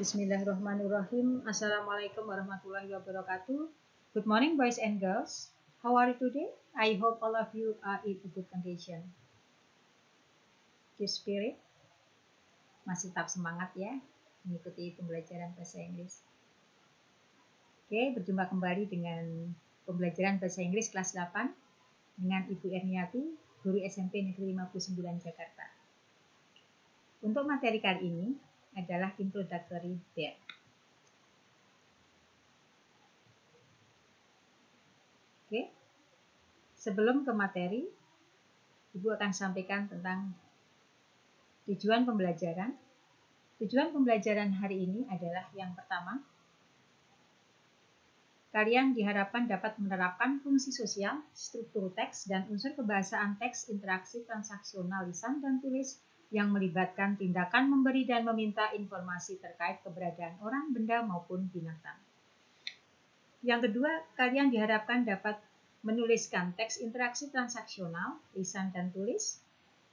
Bismillahirrahmanirrahim. Assalamualaikum warahmatullahi wabarakatuh. Good morning, boys and girls. How are you today? I hope all of you are in a good condition. Keep spirit. Masih tetap semangat ya, mengikuti pembelajaran bahasa Inggris. Oke, berjumpa kembali dengan pembelajaran bahasa Inggris kelas 8 dengan Ibu Erniati, guru SMP Negeri 59 Jakarta. Untuk materi kali ini adalah introductory there. Oke, sebelum ke materi, Ibu akan sampaikan tentang tujuan pembelajaran. Tujuan pembelajaran hari ini adalah yang pertama, kalian diharapkan dapat menerapkan fungsi sosial, struktur teks, dan unsur kebahasaan teks interaksi transaksional lisan dan tulis yang melibatkan tindakan memberi dan meminta informasi terkait keberadaan orang, benda, maupun binatang. Yang kedua, kalian diharapkan dapat menuliskan teks interaksi transaksional, lisan dan tulis,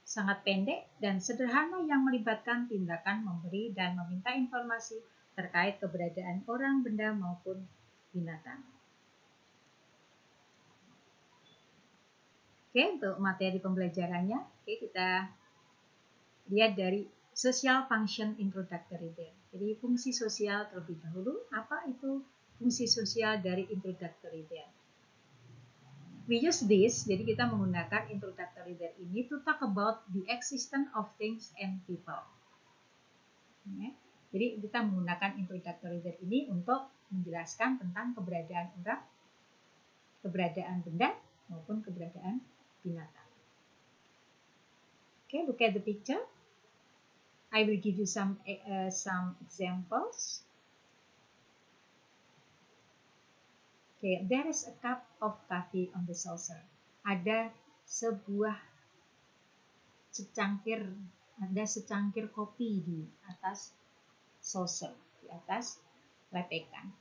sangat pendek dan sederhana yang melibatkan tindakan memberi dan meminta informasi terkait keberadaan orang, benda, maupun binatang. Oke, untuk materi pembelajarannya, kita lihat dari social function introductory there. Jadi fungsi sosial terlebih dahulu. Apa itu fungsi sosial dari introductory there? We use this, jadi kita menggunakan introductory there ini to talk about the existence of things and people. Ya, jadi kita menggunakan introductory there ini untuk menjelaskan tentang keberadaan orang, keberadaan benda, maupun keberadaan binatang. Okay, look at the picture. I will give you some examples. Okay, there is a cup of coffee on the saucer. Ada secangkir kopi di atas saucer, di atas lepekan.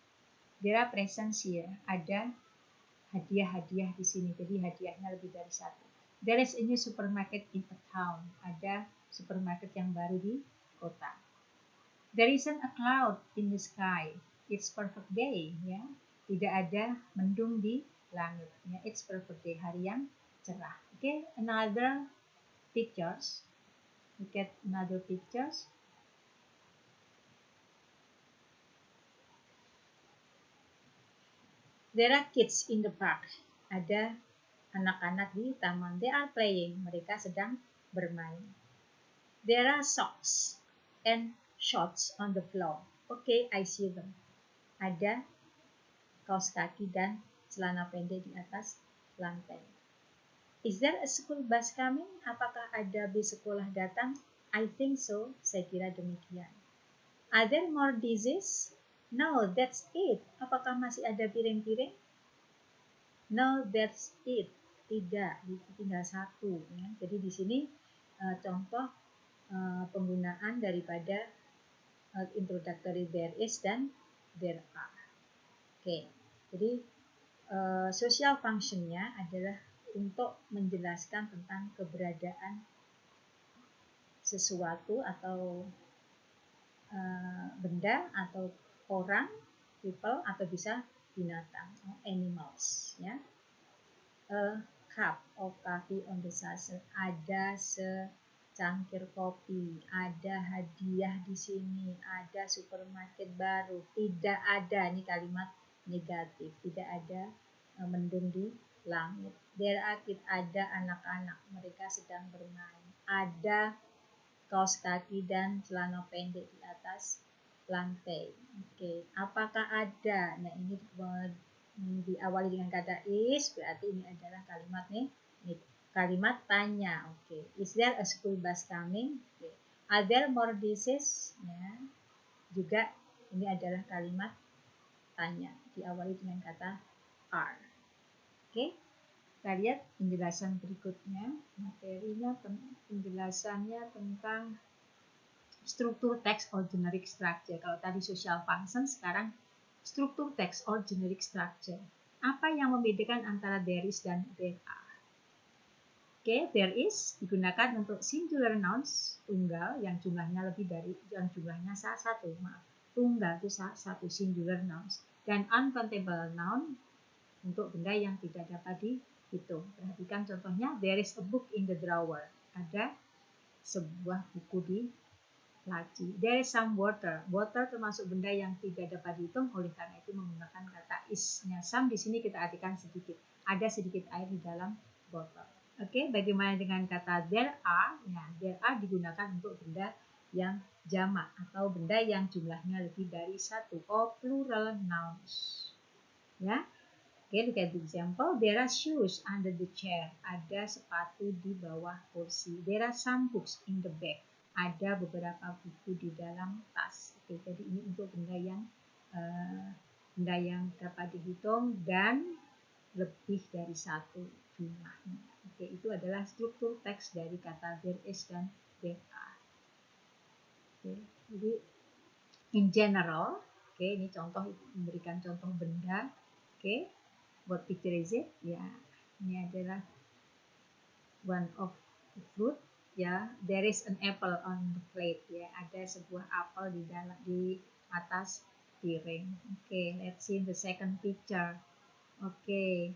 There are presents here. Ada hadiah-hadiah di sini. Jadi hadiahnya lebih dari satu. There is a new supermarket in a town. Ada supermarket yang baru di kota. There isn't a cloud in the sky. It's perfect day. Ya, tidak ada mendung di langit. Ya, it's perfect day. Hari yang cerah. Okay, another pictures. Look at another pictures. There are kids in the park. Ada anak-anak di taman. They are playing. Mereka sedang bermain. There are socks and shorts on the floor. Okay, I see them. Ada kaos kaki dan celana pendek di atas lantai. Is there a school bus coming? Apakah ada bis sekolah datang? I think so. Saya kira demikian. Are there more dishes? No, that's it. Apakah masih ada piring-piring? No, that's it. Tidak, tinggal satu. Ya. Jadi di sini contoh penggunaan daripada introductory there is dan there are. Oke, jadi social function-nya adalah untuk menjelaskan tentang keberadaan sesuatu atau benda atau orang, people, atau bisa binatang, animals. Ya. A cup of coffee on the saucer. Ada secangkir kopi, ada hadiah di sini, ada supermarket baru. Tidak ada, ini kalimat negatif, tidak ada mendung di langit. There are kids, ada anak-anak, mereka sedang bermain. Ada kaos kaki dan celana pendek di atas lantai. Oke, apakah ada? Nah, ini diawali dengan kata is, berarti ini adalah kalimat kalimat tanya. Oke, is there a school bus coming? Oke. Are there more dishes? Ya. Juga ini adalah kalimat tanya, diawali dengan kata are. Oke, kita lihat penjelasan berikutnya. Materinya, penjelasannya tentang struktur teks or generic structure. Kalau tadi social function, sekarang struktur teks or generic structure. Apa yang membedakan antara there is dan there are? Oke, there is digunakan untuk singular nouns tunggal yang jumlahnya satu. tunggal itu satu singular nouns. Dan uncountable noun untuk benda yang tidak dapat dihitung. Perhatikan contohnya, there is a book in the drawer. Ada sebuah buku di laci. There is some water. Water termasuk benda yang tidak dapat dihitung, oleh karena itu menggunakan kata is-nya. Some di sini kita artikan sedikit. Ada sedikit air di dalam botol. Oke, bagaimana dengan kata there are? Nah, there are digunakan untuk benda yang jamak atau benda yang jumlahnya lebih dari satu. Or plural nouns. Ya. Oke, look at the example. There are shoes under the chair. Ada sepatu di bawah kursi. There are some books in the bag. Ada beberapa buku di dalam tas. Oke, jadi ini untuk benda yang dapat dihitung dan lebih dari satu jumlahnya. Oke, itu adalah struktur teks dari kata there is dan there are. Oke, jadi in general, oke, ini contoh, memberikan contoh benda. Oke, what picture is it? Ya, ini adalah one of the fruit. Ya, there is an apple on the plate. Ya, ada sebuah apel di atas piring. Oke, let's see the second picture. Oke,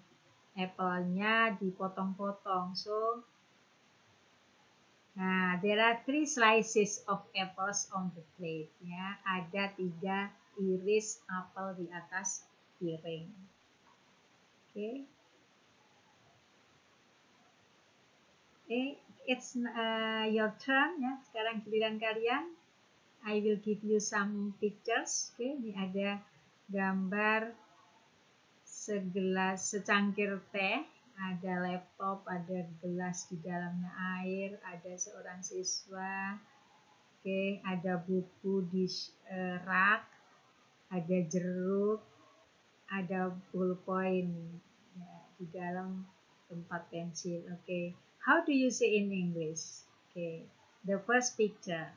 apelnya dipotong-potong. So, nah, there are 3 slices of apples on the plate. Ya, ada 3 iris apel di atas piring. Oke. It's your turn ya. Sekarang giliran kalian. I will give you some pictures. Oke, ini ada gambar secangkir teh, ada laptop, ada gelas di dalamnya air, ada seorang siswa. Oke, ada buku di rak, ada jeruk, ada ballpoint ya, di dalam tempat pensil. Oke. How do you say in English? Okay, the first picture.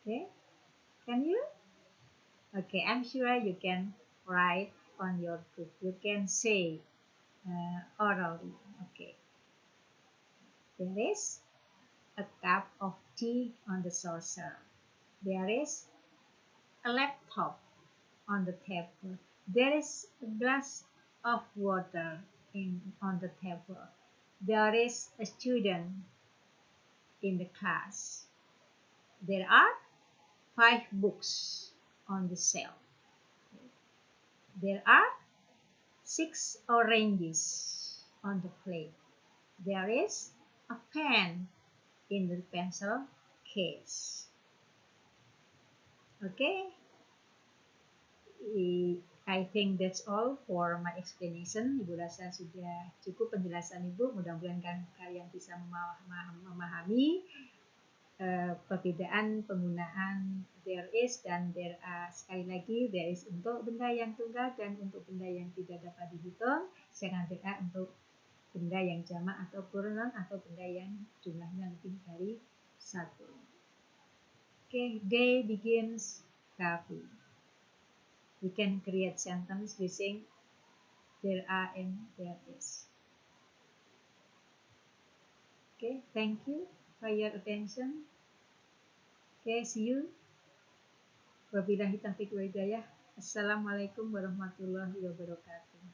Okay, can you? Okay, I'm sure you can write on your book. You can say orally. Okay. There is a cup of tea on the saucer. There is a laptop on the table. There is a glass of water on the table. There is a student in the class. There are 5 books on the shelf. There are 6 oranges on the plate. There is a pen in the pencil case. Okay, I think that's all for my explanation. Ibu rasa sudah cukup penjelasan Ibu. Mudah-mudahan kalian bisa memahami perbedaan penggunaan there is dan there are. Sekali lagi, there is untuk benda yang tunggal dan untuk benda yang tidak dapat dihitung. Sedangkan there are untuk benda yang jamak atau plural atau benda yang jumlahnya lebih dari satu. Okay, day begins coffee. We can create sentence using there are and there is. Okay, thank you for your attention. Okay, see you. Wabillahi taufiq wal hidayah. Assalamualaikum warahmatullahi wabarakatuh.